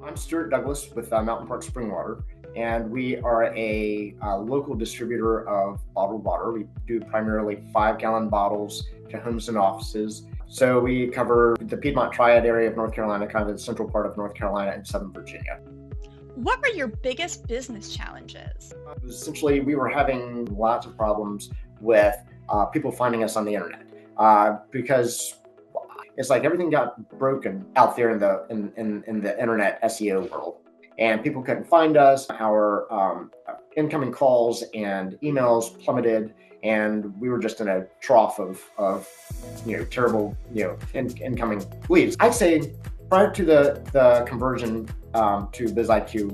I'm Stuart Douglas with Mountain Park Spring Water, and we are a local distributor of bottled water. We do primarily 5-gallon bottles to homes and offices. So we cover the Piedmont Triad area of North Carolina, kind of the central part of North Carolina and Southern Virginia. What were your biggest business challenges? Essentially, we were having lots of problems with people finding us on the internet because it's like everything got broken out there in the internet SEO world, and people couldn't find us. Our incoming calls and emails plummeted, and we were just in a trough of terrible incoming leads. I'd say prior to the conversion to BizIQ,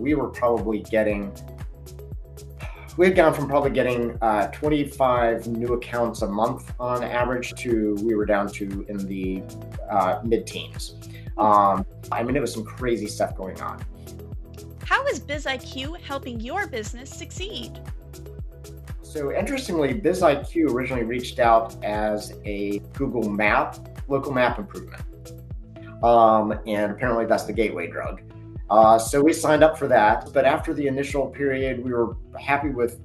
we had gone from probably getting 25 new accounts a month on average to we were down to in the mid-teens. There was some crazy stuff going on. How is BizIQ helping your business succeed? So interestingly, BizIQ originally reached out as a Google Map, local map improvement. And apparently that's the gateway drug. So we signed up for that, but after the initial period, we were happy with,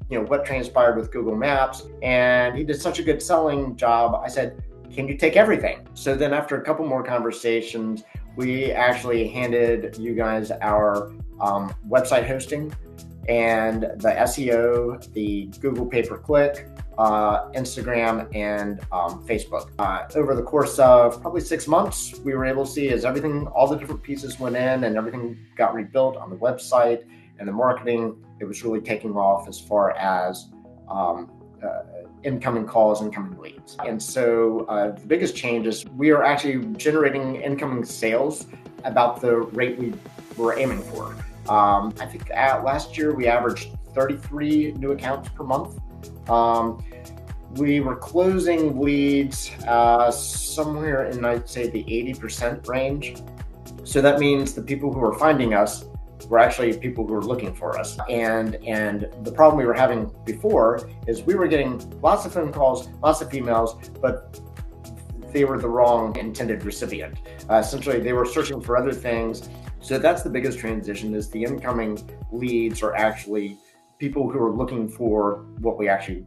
what transpired with Google Maps, and he did such a good selling job. I said, "Can you take everything?" So then, after a couple more conversations, we actually handed you guys our website hosting and the SEO, the Google pay-per-click, Instagram, and Facebook. Over the course of probably 6 months, we were able to see as all the different pieces went in and everything got rebuilt on the website and the marketing, it was really taking off as far as incoming calls, incoming leads. And so the biggest change is we are actually generating incoming sales about the rate we were aiming for. I think last year we averaged 33 new accounts per month. We were closing leads somewhere in, I'd say, the 80% range. So that means the people who were finding us were actually people who were looking for us. And the problem we were having before is we were getting lots of phone calls, lots of emails, but they were the wrong intended recipient. Essentially, they were searching for other things. So that's the biggest transition, is the incoming leads are actually people who are looking for what we actually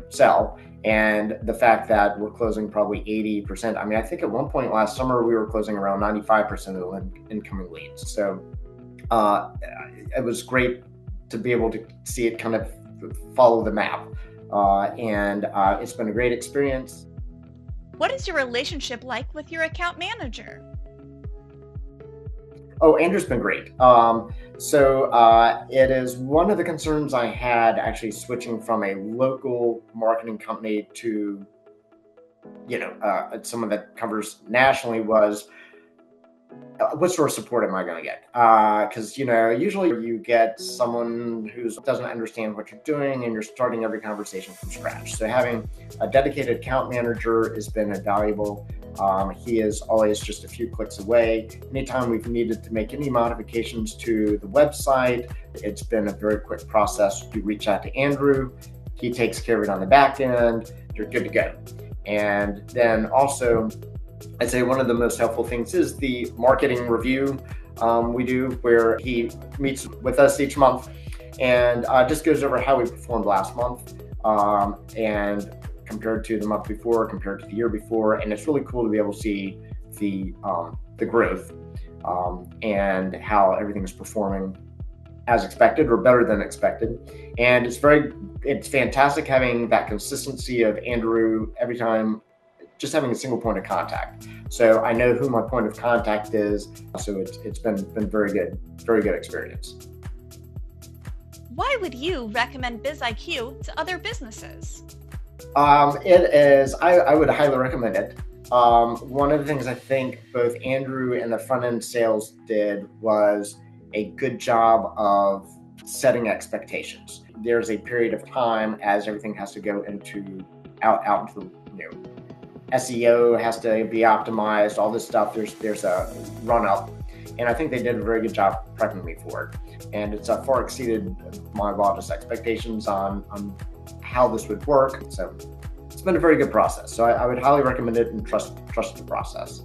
sell. And the fact that we're closing probably 80%. I think at one point last summer, we were closing around 95% of the incoming leads. So it was great to be able to see it kind of follow the map. And it's been a great experience. What is your relationship like with your account manager? Oh, Andrew's been great. So it is one of the concerns I had actually switching from a local marketing company to, someone that covers nationally was, what sort of support am I going to get? Because, usually you get someone who doesn't understand what you're doing and you're starting every conversation from scratch. So having a dedicated account manager has been invaluable. He is always just a few clicks away. Anytime we've needed to make any modifications to the website, it's been a very quick process. You reach out to Andrew, he takes care of it on the back end, you're good to go. And then also, I'd say one of the most helpful things is the marketing review we do, where he meets with us each month and just goes over how we performed last month and compared to the month before, compared to the year before. And it's really cool to be able to see the growth and how everything is performing as expected or better than expected. And it's fantastic having that consistency of Andrew every time, just having a single point of contact. So I know who my point of contact is. So it's been very good experience. Why would you recommend BizIQ to other businesses? It is, I would highly recommend it. One of the things I think both Andrew and the front end sales did was a good job of setting expectations. There's a period of time as everything has to go out into the SEO has to be optimized, all this stuff. There's a run up, and I think they did a very good job prepping me for it. And it's far exceeded my wildest expectations on how this would work. So it's been a very good process. So I would highly recommend it and trust the process.